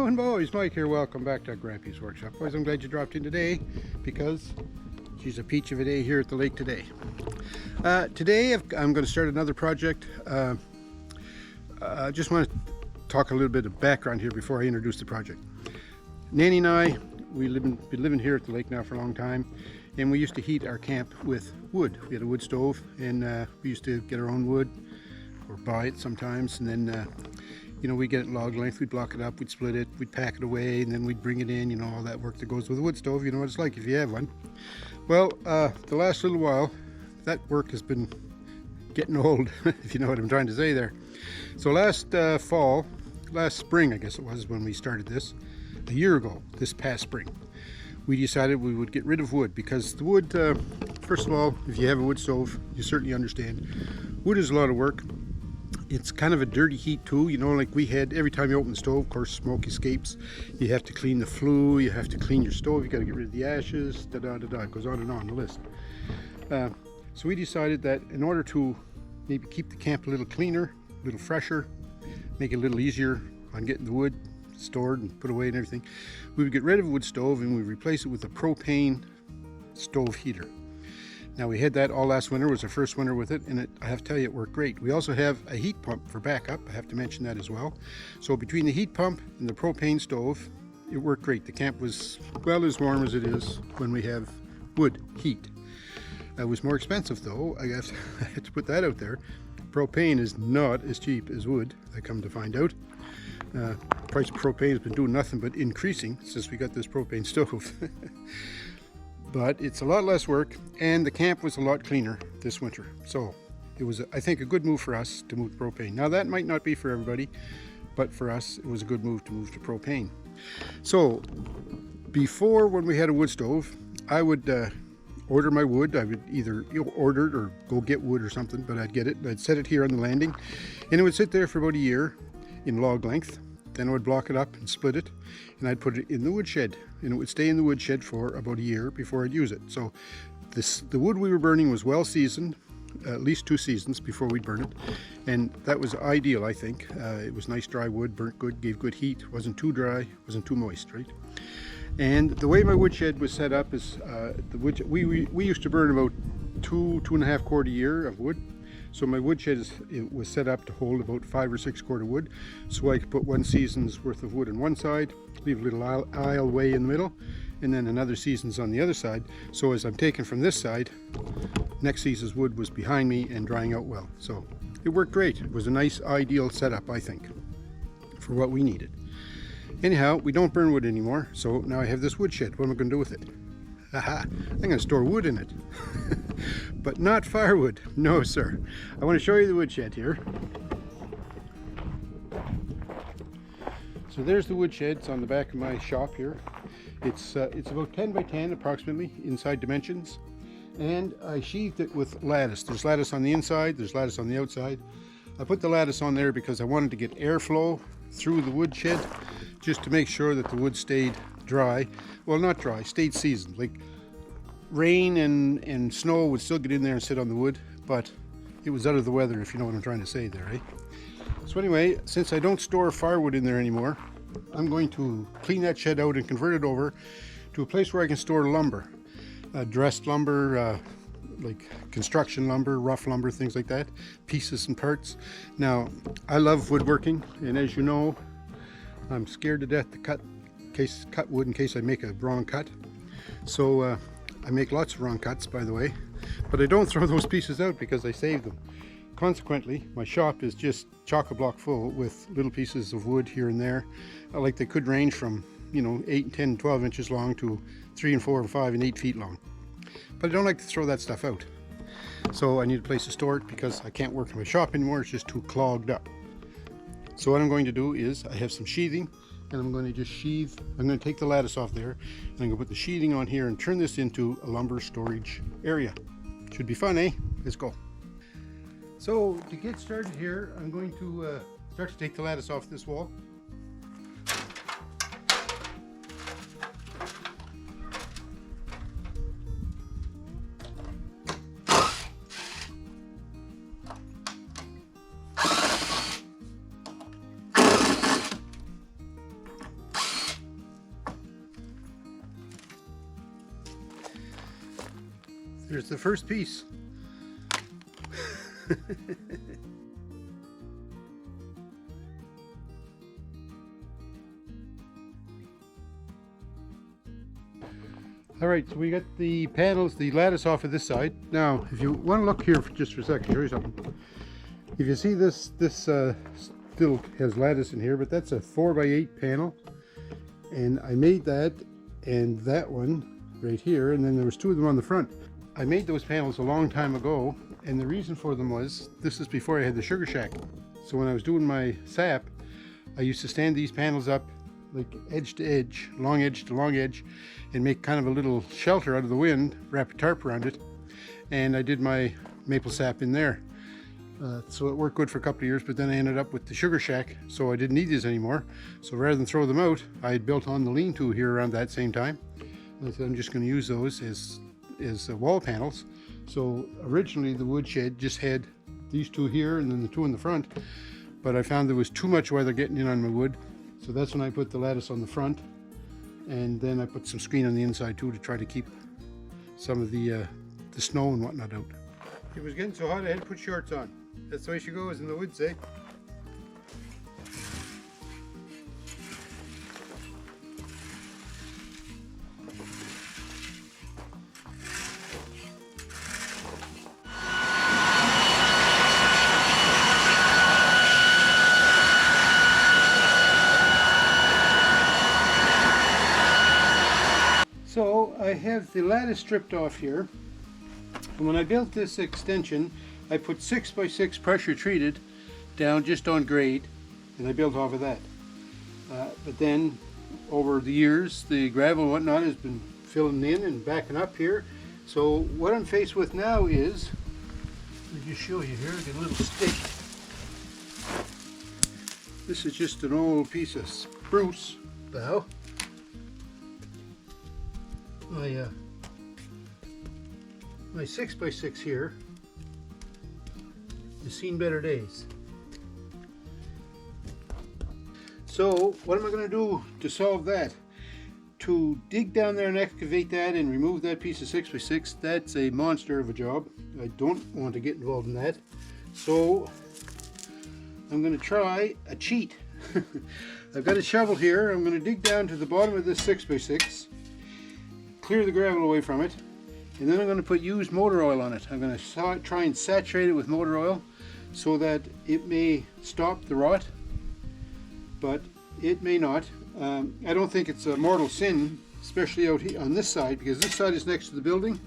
Hello and boys, Mike here. Welcome back to Grampie's workshop. Boys, I'm glad you dropped in today because she's a peach of a day here at the lake today. Today I'm going to start another project. I just want to talk a little bit of background here before I introduce the project. Nanny and I, been living here at the lake now for a long time, and we used to heat our camp with wood. We had a wood stove, and we used to get our own wood or buy it sometimes, and then we'd get it log length, we'd block it up, we'd split it, we'd pack it away, and then we'd bring it in, all that work that goes with a wood stove. You know what it's like if you have one. Well, the last little while, that work has been getting old, if you know what I'm trying to say there. So last spring, I guess it was, when we started this, a year ago, this past spring, we decided we would get rid of wood because the wood, first of all, if you have a wood stove, you certainly understand, wood is a lot of work. It's kind of a dirty heat too, like we had, every time you open the stove, of course, smoke escapes. You have to clean the flue, you have to clean your stove, you got to get rid of the ashes, it goes on and on the list. So we decided that in order to maybe keep the camp a little cleaner, a little fresher, make it a little easier on getting the wood stored and put away and everything, we would get rid of a wood stove and we replace it with a propane stove heater. Now we had that all last winter, was our first winter with it, and I have to tell you, it worked great. We also have a heat pump for backup, I have to mention that as well. So between the heat pump and the propane stove, it worked great. The camp was, well, as warm as it is when we have wood heat. It was more expensive though, I guess I had to put that out there. Propane is not as cheap as wood, I come to find out. The price of propane has been doing nothing but increasing since we got this propane stove. But it's a lot less work, and the camp was a lot cleaner this winter. So it was, I think, a good move for us to move to propane. Now that might not be for everybody, but for us it was a good move to move to propane. So before, when we had a wood stove, I would order my wood. I would either order it or go get wood or something, but I'd get it. I'd set it here on the landing, and it would sit there for about a year in log length. Then I would block it up and split it, and I'd put it in the woodshed, and it would stay in the woodshed for about a year before I'd use it. So the wood we were burning was well seasoned, at least 2 seasons before we'd burn it, and that was ideal, I think. It was nice dry wood, burnt good, gave good heat, wasn't too dry, wasn't too moist, right? And the way my woodshed was set up is we used to burn about 2.5 quart a year of wood. So my woodshed was set up to hold about 5 or 6 quart of wood, so I could put 1 season's worth of wood on one side, leave a little aisleway in the middle, and then another season's on the other side. So as I'm taking from this side, next season's wood was behind me and drying out well. So it worked great. It was a nice, ideal setup, I think, for what we needed. Anyhow, we don't burn wood anymore, so now I have this woodshed. What am I going to do with it? Aha, I'm going to store wood in it. But not firewood. No, sir. I want to show you the woodshed here. So there's the woodshed. It's on the back of my shop here. It's about 10 by 10 approximately inside dimensions. And I sheathed it with lattice. There's lattice on the inside, there's lattice on the outside. I put the lattice on there because I wanted to get airflow through the woodshed, just to make sure that the wood stayed dry. Well, not dry, stayed seasoned. Like rain and snow would still get in there and sit on the wood, but it was out of the weather, if you know what I'm trying to say there, eh? So anyway, since I don't store firewood in there anymore, I'm going to clean that shed out and convert it over to a place where I can store lumber. Dressed lumber, like construction lumber, rough lumber, things like that, pieces and parts. Now, I love woodworking, and as you know, I'm scared to death to cut wood in case I make a wrong cut. So I make lots of wrong cuts, by the way, but I don't throw those pieces out because I save them. Consequently, my shop is just chock-a-block full with little pieces of wood here and there. Like they could range from 8, 10, 12 inches long to 3 and 4 and 5 and 8 feet long. But I don't like to throw that stuff out. So I need a place to store it because I can't work in my shop anymore. It's just too clogged up. So what I'm going to do is I have some sheathing, and I'm going to just sheathe. I'm going to take the lattice off there, and I'm going to put the sheathing on here and turn this into a lumber storage area. Should be fun, eh? Let's go. So to get started here, I'm going to start to take the lattice off this wall. There's the first piece. All right, so we got the panels, the lattice off of this side. Now, if you want to look here just for a second, show you something. If you see this still has lattice in here, but that's a 4x8 panel. And I made that and that one right here, and then there was two of them on the front. I made those panels a long time ago, and the reason for them was, this is before I had the sugar shack. So when I was doing my sap, I used to stand these panels up like edge to edge, long edge to long edge, and make kind of a little shelter out of the wind, wrap a tarp around it, and I did my maple sap in there. So it worked good for a couple of years, but then I ended up with the sugar shack, so I didn't need these anymore. So rather than throw them out, I had built on the lean-to here around that same time. And I said I'm just going to use those as wall panels. So originally the woodshed just had these two here and then the two in the front, but I found there was too much weather getting in on my wood. So that's when I put the lattice on the front, and then I put some screen on the inside too to try to keep some of the snow and whatnot out. It was getting so hot I had to put shorts on. That's the way she goes in the woods, eh? So I have the lattice stripped off here, and when I built this extension I put 6x6 pressure treated down just on grade, and I built off of that. But then over the years the gravel and whatnot has been filling in and backing up here. So what I'm faced with now is, let me just show you here, I got a little stick. This is just an old piece of spruce bough. My 6x6 here has seen better days. So what am I going to do to solve that? To dig down there and excavate that and remove that piece of 6x6, that's a monster of a job. I don't want to get involved in that. So I'm going to try a cheat. I've got a shovel here. I'm going to dig down to the bottom of this 6x6, clear the gravel away from it, and then I'm going to put used motor oil on it. I'm going to try and saturate it with motor oil so that it may stop the rot, but it may not. I don't think it's a mortal sin, especially out here on this side, because this side is next to the building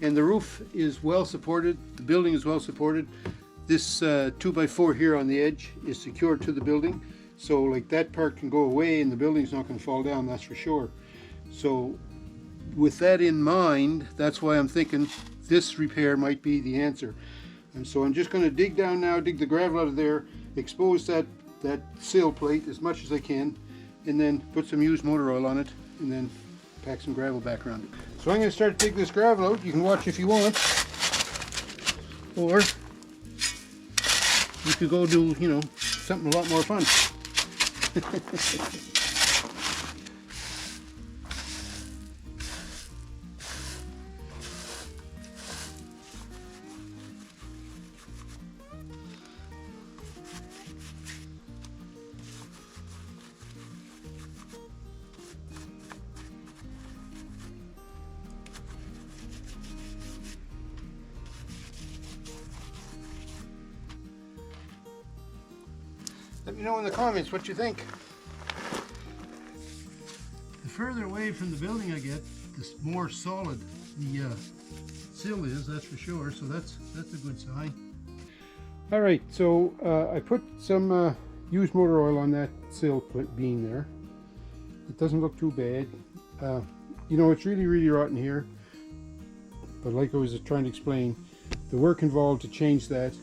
and the roof is well supported, the building is well supported. This 2x4 here on the edge is secured to the building, so like that part can go away and the building's not going to fall down, that's for sure. So with that in mind, that's why I'm thinking this repair might be the answer. And so I'm just going to dig down now, dig the gravel out of there, expose that sill plate as much as I can, and then put some used motor oil on it, and then pack some gravel back around it. So I'm going to start to dig this gravel out. You can watch if you want, or you could go do, you know, something a lot more fun. Let me know in the comments what you think. The further away from the building I get, the more solid the sill is, that's for sure, so that's a good sign. Alright, so I put some used motor oil on that sill beam there. It doesn't look too bad. You know, it's really rotten here, but like I was trying to explain, the work involved to change that,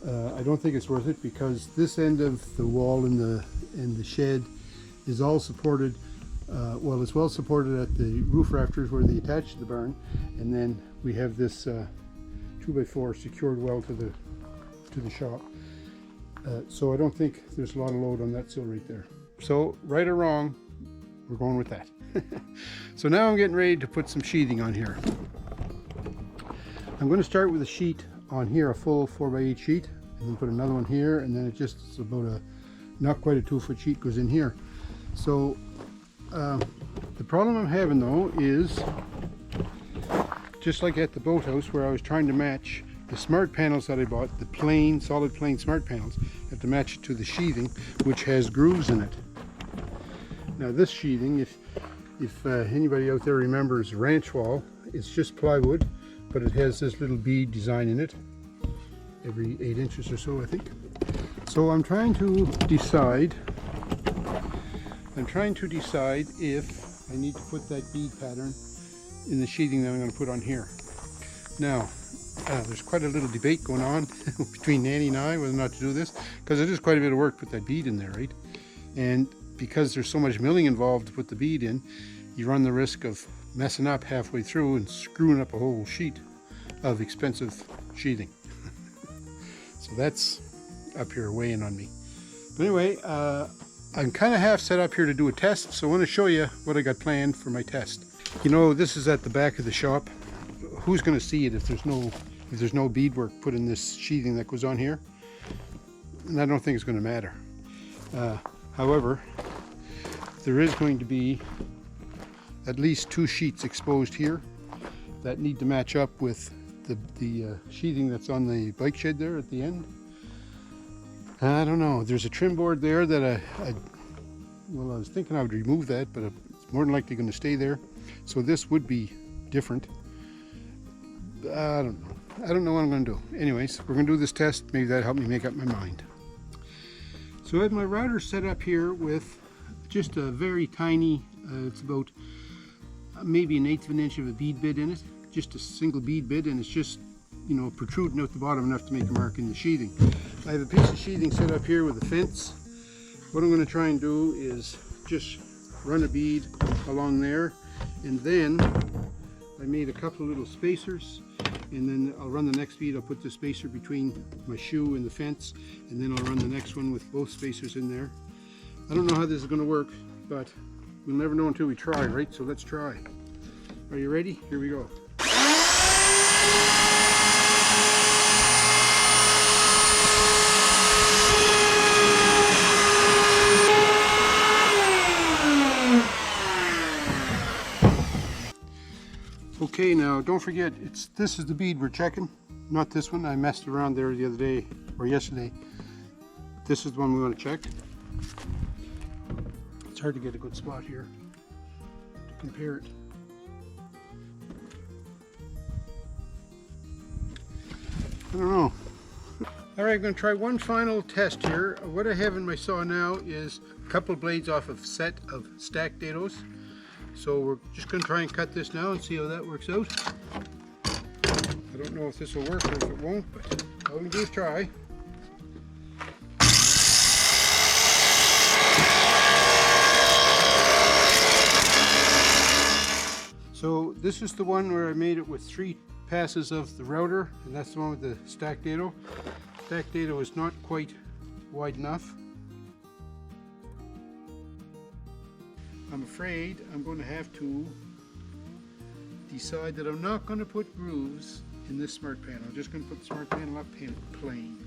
I don't think it's worth it, because this end of the wall in the shed is all supported. Well, it's well supported at the roof rafters where they attach to the barn, and then we have this 2x4 secured well to the shop. So I don't think there's a lot of load on that sill right there. So right or wrong, we're going with that. So now I'm getting ready to put some sheathing on here. I'm going to start with a sheet on here, a full 4x8 sheet, and then put another one here, and then it's about a, not quite a 2-foot sheet goes in here. So the problem I'm having though is, just like at the boathouse where I was trying to match the smart panels that I bought, the plain, solid plain smart panels, I have to match it to the sheathing, which has grooves in it. Now this sheathing, if anybody out there remembers ranch wall, it's just plywood, but it has this little bead design in it, every 8 inches or so, I think. So I'm trying to decide if I need to put that bead pattern in the sheathing that I'm going to put on here. Now, there's quite a little debate going on between Nanny and I whether or not to do this, because it is quite a bit of work to put that bead in there, right? And because there's so much milling involved to put the bead in, you run the risk of messing up halfway through and screwing up a whole sheet of expensive sheathing. So that's up here weighing on me. But anyway, I'm kind of half set up here to do a test, so I want to show you what I got planned for my test. You know, this is at the back of the shop. Who's going to see it if there's no beadwork put in this sheathing that goes on here? And I don't think it's going to matter. However, there is going to be at least 2 sheets exposed here that need to match up with the sheathing that's on the bike shed there at the end. I don't know. There's a trim board there that I was thinking I would remove that, but it's more than likely going to stay there. So this would be different. I don't know. I don't know what I'm going to do. Anyways, we're going to do this test. Maybe that'll help me make up my mind. So I have my router set up here with just a very tiny, it's about maybe 1/8 of an inch of a bead bit in it. Just a single bead bit, and it's just, you know, protruding out the bottom enough to make a mark in the sheathing. I have a piece of sheathing set up here with a fence. What I'm going to try and do is just run a bead along there, and then I made a couple of little spacers, and then I'll run the next bead. I'll put the spacer between my shoe and the fence, and then I'll run the next one with both spacers in there. I don't know how this is going to work, but we'll never know until we try, right? So let's try. Are you ready? Here we go. Okay, now don't forget, this is the bead we're checking, not this one. I messed around there the other day, or yesterday. This is the one we want to check. It's hard to get a good spot here to compare it. I don't know. All right, I'm going to try one final test here. What I have in my saw now is a couple blades off of a set of stacked dados. So we're just going to try and cut this now and see how that works out. I don't know if this will work or if it won't, but all we do is try. So this is the one where I made it with 3 passes of the router, and that's the one with the stacked dado. Stacked dado is not quite wide enough. I'm afraid I'm going to have to decide that I'm not going to put grooves in this smart panel. I'm just going to put the smart panel up plain.